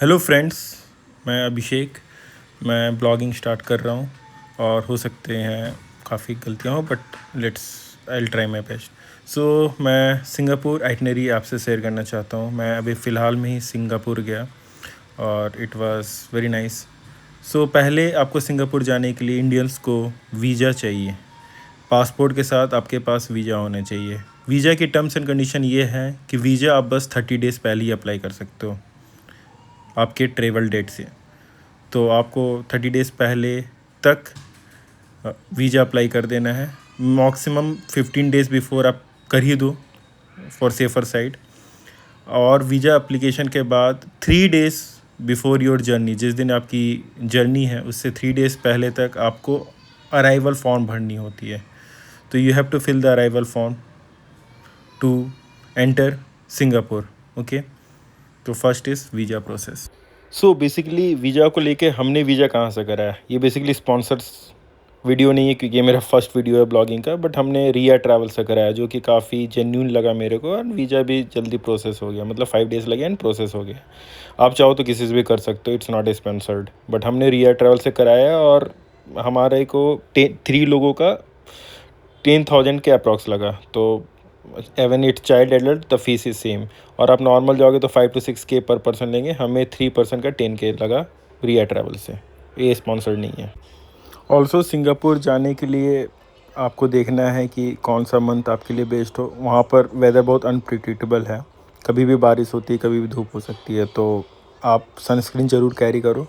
Hello friends, मैं अभिषेक। मैं blogging start कर रहा हूँ और हो सकते हैं काफ़ी गलतियाँ हो, but let's I try my best. So मैं सिंगापुर आइटनरी आपसे शेयर करना चाहता हूँ। मैं अभी फ़िलहाल में ही सिंगापुर गया और इट वाज वेरी नाइस। सो पहले आपको सिंगापुर जाने के लिए इंडियंस को वीज़ा चाहिए। पासपोर्ट के साथ आपके पास वीज़ा होना चाहिए। वीज़ा की टर्म्स एंड कंडीशन ये है कि वीज़ा आप बस 30 डेज़ पहले ही अप्लाई कर सकते हो आपके ट्रेवल डेट से। तो आपको 30 डेज़ पहले तक वीज़ा अप्लाई कर देना है। मैक्सिमम 15 डेज़ बिफोर आप कर ही दो फॉर सेफ़र साइड। और वीज़ा एप्लीकेशन के बाद 3 डेज़ बिफोर योर जर्नी, जिस दिन आपकी जर्नी है उससे 3 डेज़ पहले तक आपको अराइवल फॉर्म भरनी होती है। तो you have to fill the arrival form to enter Singapore. Okay, तो first is visa process. So basically visa को लेके हमने वीज़ा कहाँ से करा है, ये बेसिकली स्पॉन्सर्स वीडियो नहीं है क्योंकि ये मेरा फर्स्ट वीडियो है ब्लॉगिंग का, बट हमने रिया ट्रैवल से कराया जो कि काफ़ी जेन्यून लगा मेरे को, और वीज़ा भी जल्दी प्रोसेस हो गया, मतलब 5 डेज़ लगे एंड प्रोसेस हो गया। आप चाहो तो किसी से भी कर सकते हो, इट्स नॉट स्पॉन्सर्ड, बट हमने रिया ट्रैवल से कराया और हमारे को 3 लोगों का 10,000 के अप्रॉक्स लगा। तो even its child adult the fees is same. और आप नॉर्मल जाओगे तो 5 to 6 के पर पर्सन लेंगे, हमें 3 पर्सन का 10K लगा रिया ट्रैवल से। ये स्पॉन्सर्ड नहीं है। ऑल्सो सिंगापुर जाने के लिए आपको देखना है कि कौन सा मंथ आपके लिए बेस्ट हो। वहाँ पर वेदर बहुत अनप्रिडिक्टेबल है, कभी भी बारिश होती है, कभी भी धूप हो सकती है, तो आप सनस्क्रीन ज़रूर कैरी करो।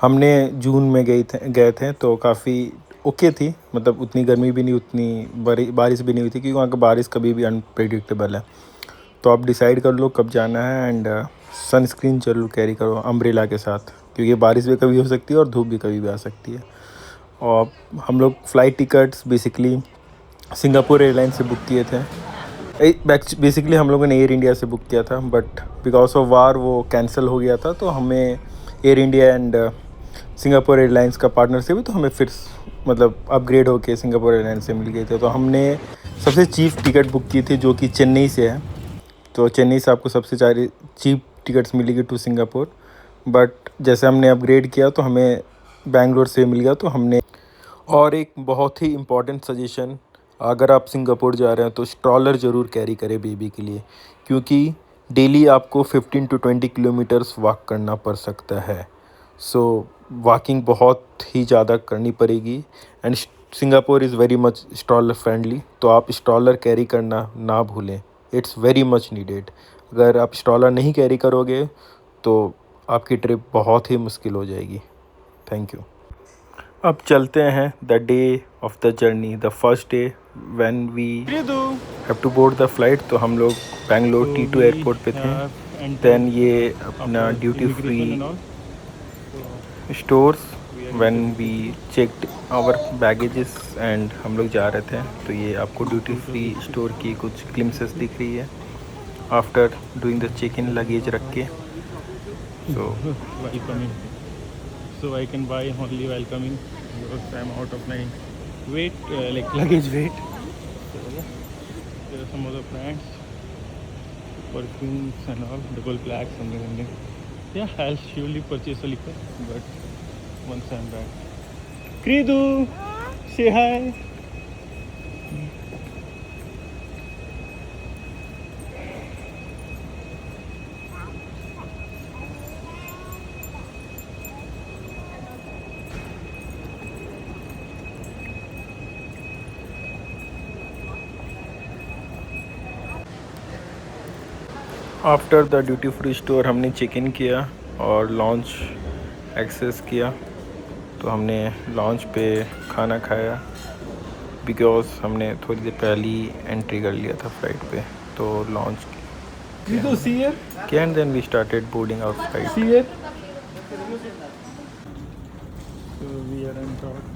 हमने जून में गए थे तो काफ़ी ओके थी, मतलब उतनी गर्मी भी नहीं, उतनी बारिश भी नहीं हुई थी, क्योंकि वहाँ का बारिश कभी भी अनप्रिडिक्टेबल है। तो आप डिसाइड कर लो कब जाना है एंड सनस्क्रीन ज़रूर कैरी करो अम्ब्रेला के साथ, क्योंकि बारिश भी कभी हो सकती है और धूप भी कभी भी आ सकती है। और हम लोग flight tickets basically Singapore airline से बुक किए थे। बेसिकली हम लोगों ने एयर इंडिया से बुक किया था, बट बिकॉज ऑफ वार वो कैंसिल हो गया था, तो हमें air India and Singapore airlines का पार्टनरशिप, तो हमें फिर मतलब अपग्रेड होके सिंगापुर एयरलाइंस से मिल गए थे। तो हमने सबसे चीप टिकट बुक की थी जो कि चेन्नई से है। तो चेन्नई से आपको सबसे सारी चीप टिकट्स मिलेगी टू सिंगापुर, बट जैसे हमने अपग्रेड किया तो हमें बैंगलोर से मिल गया, तो हमने। और एक बहुत ही इम्पॉर्टेंट सजेशन, अगर आप सिंगापुर जा रहे हैं तो स्ट्रॉलर ज़रूर कैरी करें बेबी के लिए, क्योंकि डेली आपको 15 to 20 किलोमीटर्स वॉक करना पड़ सकता है। सो वॉकिंग बहुत ही ज़्यादा करनी पड़ेगी and Singapore is very much stroller friendly, तो आप स्ट्रॉलर कैरी करना ना भूलें, इट्स वेरी मच नीडेड। अगर आप स्ट्रॉलर नहीं कैरी करोगे तो आपकी ट्रिप बहुत ही मुश्किल हो जाएगी। Thank you. अब चलते हैं the day of the journey, the first day when we have to board the flight. तो हम लोग बेंगलोर T2 एयरपोर्ट पे थे। देन ये अपना duty free stores when we checked our baggages and हम लोग जा रहे थे, तो ये आपको ड्यूटी फ्री स्टोर की कुछ ग्लिम्सेस दिख रही है after doing the check in luggage रख के। So so I can buy only while coming because I'm out of my weight, like luggage weight. So yeah, there are some other brands, perfumes and all, double black, something. Yeah, I'll surely purchase a liquor, but once I'm back. Kridu, say hi. After the duty free store हमने check in किया और launch access किया। तो हमने launch पे खाना खाया because हमने थोड़ी देर पहले ही एंट्री कर लिया था फ्लाइट पे। तो लॉन्च Kridu, see here. किया and then we started boarding our flight. See here. So we are on top.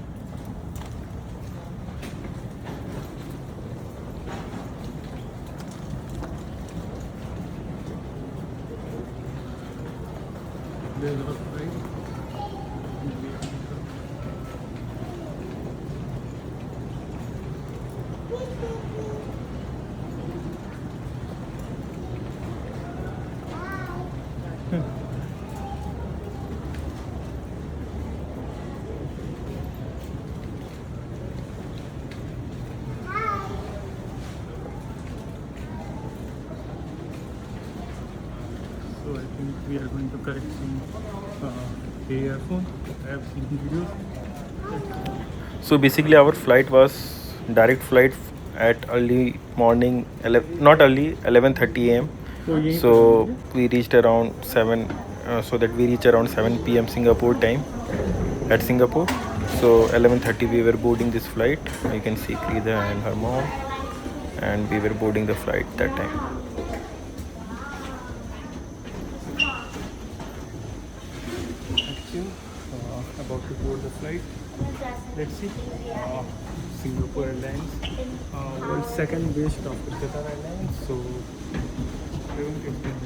There's our flight. we are going to correct some earphone. I have seen videos. So basically our flight was direct flight at early morning, 11, not early, 11:30 a.m. तो यहीं So पर we reached around 7, so that we reach around 7 p.m. Singapore time at Singapore. So 11:30 we were boarding this flight. You can see Krida and her mom, and we were boarding the flight that time. about to board the flight. Let's see. Singapore Airlines. One second we stop with Qatar Airlines. So we will get there.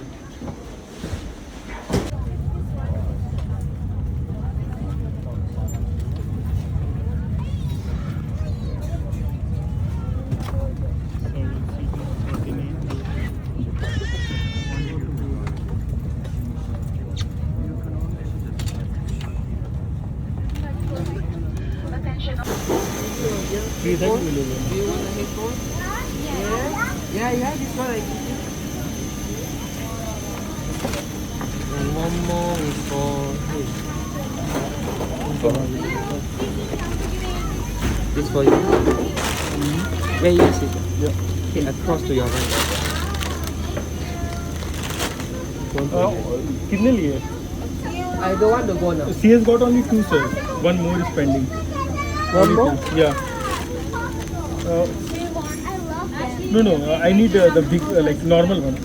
Do you want a headphone? Yeah, this one I give you. And one more is for this for you. Yes. Okay, across to your right. कितने लिए? I don't want to go now. She has got only 2 sir. One more is pending. One more? Yeah. No. I need the big, like normal one.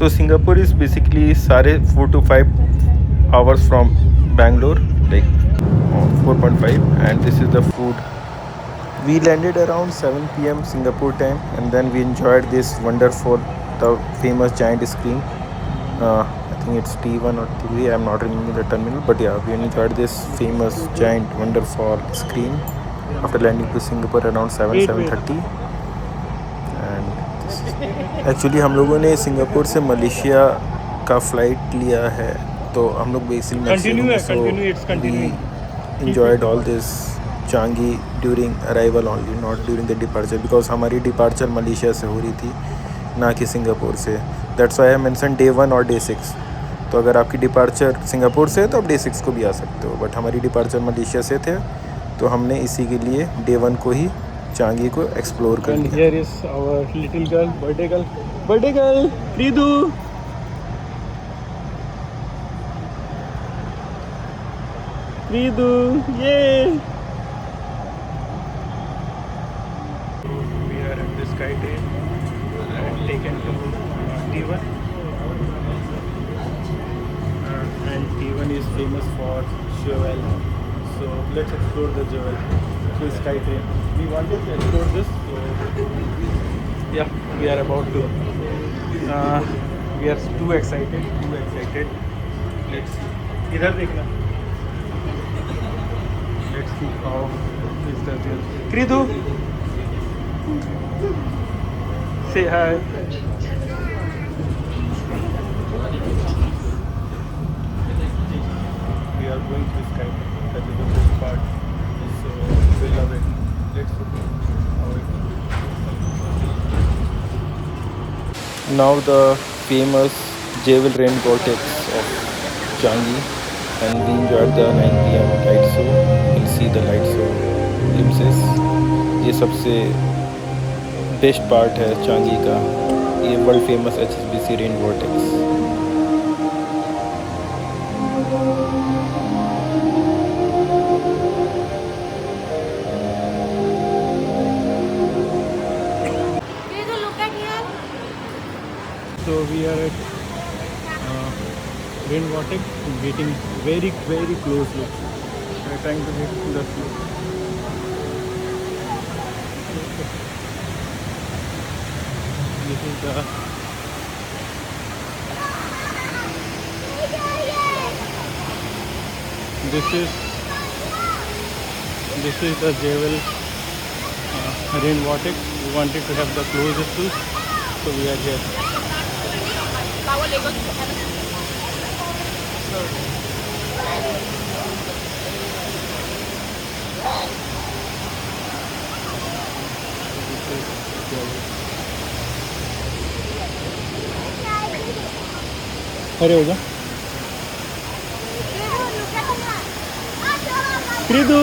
So Singapore is basically 4 to 5 hours from Bangalore, like 4.5, and this is the food. We landed around 7 p.m. Singapore time, and then we enjoyed this wonderful, the famous giant screen. I think it's T1 or T3, I'm not remembering the terminal, but yeah, we enjoyed this famous giant wonderful screen after landing to Singapore around 7:30. Actually हम लोगों ने Singapore से Malaysia का flight लिया है, तो हम लोग basically enjoyed all this Changi during arrival only, not during the departure, because हमारी डिपार्चर मलेशिया से हो रही थी, ना कि सिंगापुर से. That's why I mentioned day 1 और day 6. तो अगर आपकी डिपार्चर सिंगापुर से है तो आप day 6 को भी आ सकते हो, बट हमारी डिपार्चर मलेशिया से थे, तो हमने इसी के लिए day 1 को ही चांगी को एक्सप्लोर कर लिया. Here is our little girl, birthday girl, Kridu. Kridu, yay! We are at the SkyTrain and taken to T1. And T1 is famous for jewel. So let's explore the jewel. The SkyTrain. We wanted to explore this. So yeah, we are about to. We are too excited. Let's see. इधर देखना. Let's see how is the jewel. Kridu. Say hi. We are going to sky. That is the best part. So we love it. Let's see how it Now the famous Jewel Rain Vortex of Changi, and we enjoyed the 9 PM light show. We'll see the light show glimpses. ये सबसे best part है Changi का, ये world famous HSBC rain vortex. So we are at rain vortex, getting very close. Look, we are trying to get to the slope. This is the Jewel rain vortex. We wanted to have the closest to, so we are here. अरे हो जा कृदु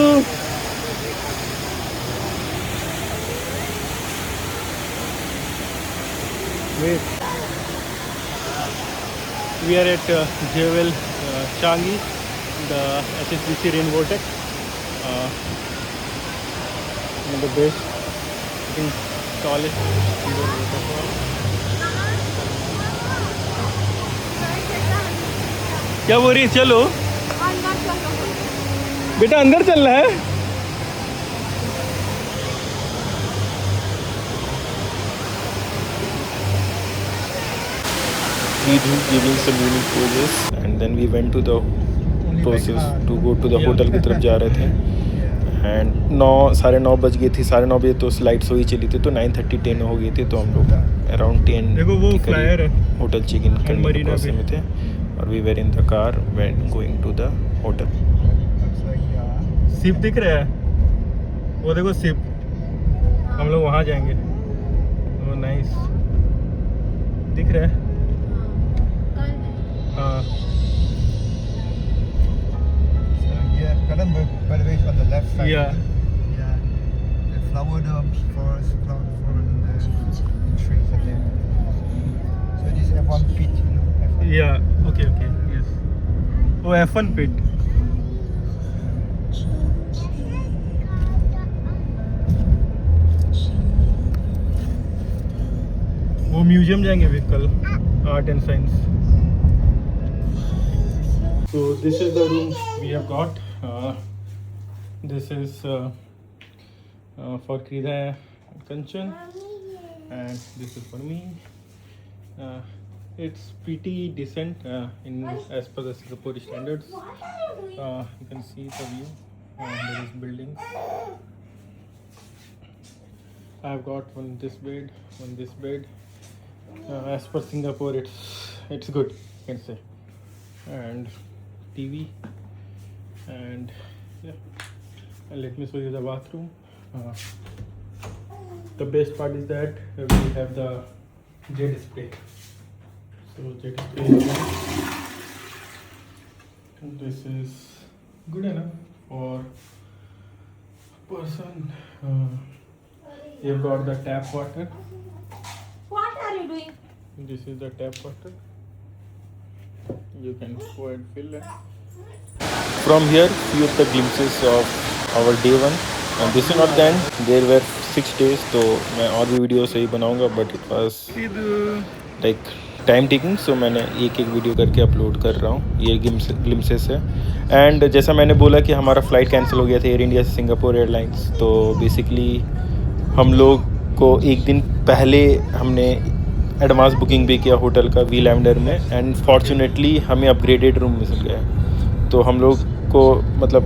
wait. We are at Jewel Changi, the HSBC rain vortex, one of the best, I think, tallest indoor waterfall. क्या बोल रही है? चलो बेटा अंदर चलना है। We do giving some unique poses and then we went to the process to go to the hotel की तरफ जा रहे थे एंड 9:30 बज गए थे। 9:30 बजे तो स्लाइड सो ही चली थी, तो 9:30 10 हो गई थी, तो हम लोग अराउंड 10 देखो वो के फ्लायर करीब है होटल चेक इन करने के मरीना प्रोसेस पे। में थे और we were in the car when going to the hotel. सिप दिख रहा है, वो देखो सिप, हम लोग वहाँ जाएंगे। वो नाइस दिख रहा है। हाँ Yeah, Colombo, by the way, is on the left side. Yeah. Yeah. The flower domes, forest, flower and the trees are there. So this is F1 pit, you know. F1. Yeah, okay, yes. Oh, F1 pit. वो museum जाएंगे भी कल, art and science. So this is the room we have got. This is for Krida and Kanchan, and this is for me. It's pretty decent in as per the Singapore standards. You can see the view. There is buildings. I have got one this bed. As per Singapore, it's good, you can say. And TV, and yeah, and let me show you the bathroom. The best part is that we have the jet spray. So jet spray is there. And this is good enough for a person. You've got the tap water. What are you doing? This is the tap water. You can go and fill it. From here, few of the glimpses of our day 1, and this is not the end. There were 6 days, तो मैं और भी video सही बनाऊंगा, but it was like time taking, so मैंने एक video करके upload कर रहा हूँ। ये ग्लिम्सेस है। एंड जैसा मैंने बोला कि हमारा फ़्लाइट कैंसिल हो गया था एयर इंडिया से सिंगापुर एयरलाइंस, तो बेसिकली हम लोग को एक दिन पहले हमने एडवांस बुकिंग भी किया होटल का वी लैवेंडर में, एंड फॉर्चुनेटली हमें अपग्रेडेड रूम मिल गया। तो हम लोग को मतलब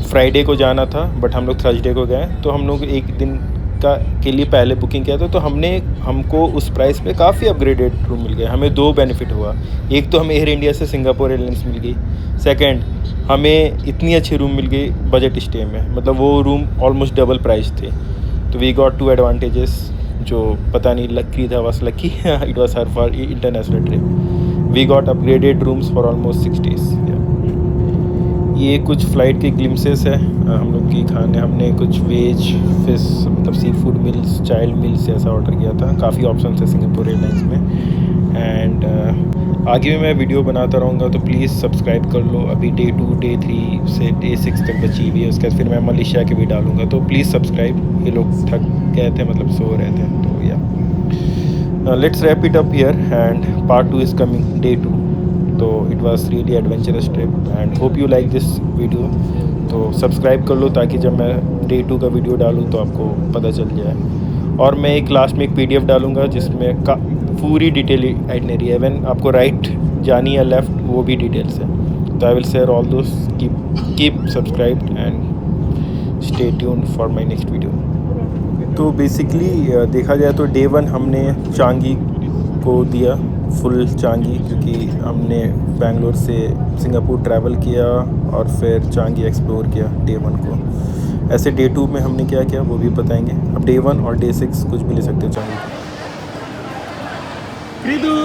फ्राइडे को जाना था, बट हम लोग थर्सडे को गए, तो हम लोग एक दिन के लिए पहले बुकिंग किया था, तो हमको उस प्राइस पे काफ़ी अपग्रेडेड रूम मिल गया। हमें 2 बेनिफिट हुआ, एक तो हमें एयर इंडिया से सिंगापुर एयरलाइंस मिल गई, सेकंड हमें इतनी अच्छी रूम मिल गई बजट स्टे में, मतलब वो रूम ऑलमोस्ट डबल प्राइस थे। तो वी गॉट 2 एडवांटेजेस, जो पता नहीं लकी था, was lucky it was her for international trip. We got upgraded rooms for almost 6 days। ये कुछ फ़्लाइट के ग्लिम्सेस है हम लोग की खाने। हमने कुछ वेज फिश मतलब sea food meals, child meals ऐसा ऑर्डर किया था। काफ़ी ऑप्शन है सिंगापुर एयरलाइंस में। एंड आगे भी मैं वीडियो बनाता रहूँगा, तो प्लीज़ सब्सक्राइब कर लो। अभी डे 2, डे 3 से डे 6 तक बची हुई है, उसके बाद फिर मैं मलेशिया के भी डालूँगा, तो प्लीज़ सब्सक्राइब। ये लोग थक गए थे, मतलब सो रहे थे, तो या let's wrap it up here and part 2 is coming, day 2। तो it was really adventurous trip and hope you like this video. तो सब्सक्राइब कर लो ताकि जब मैं डे 2 का वीडियो डालूँ तो आपको पता चल जाए। और मैं एक लास्ट में एक PDF डालूँगा जिसमें पूरी डिटेल आइटनरी है, इवन आपको राइट जानी या लेफ़्ट वो भी डिटेल्स है। तो I will share all those. Keep subscribed and stay tuned for my next video. तो बेसिकली देखा जाए तो डे 1 हमने चांगी को दिया, फुल चांगी, क्योंकि हमने बेंगलोर से सिंगापुर ट्रैवल किया और फिर चांगी एक्सप्लोर किया डे 1 को। ऐसे डे 2 में हमने क्या किया वो भी बताएंगे। अब डे 1 और डे 6 कुछ भी ले सकते हो चांगी।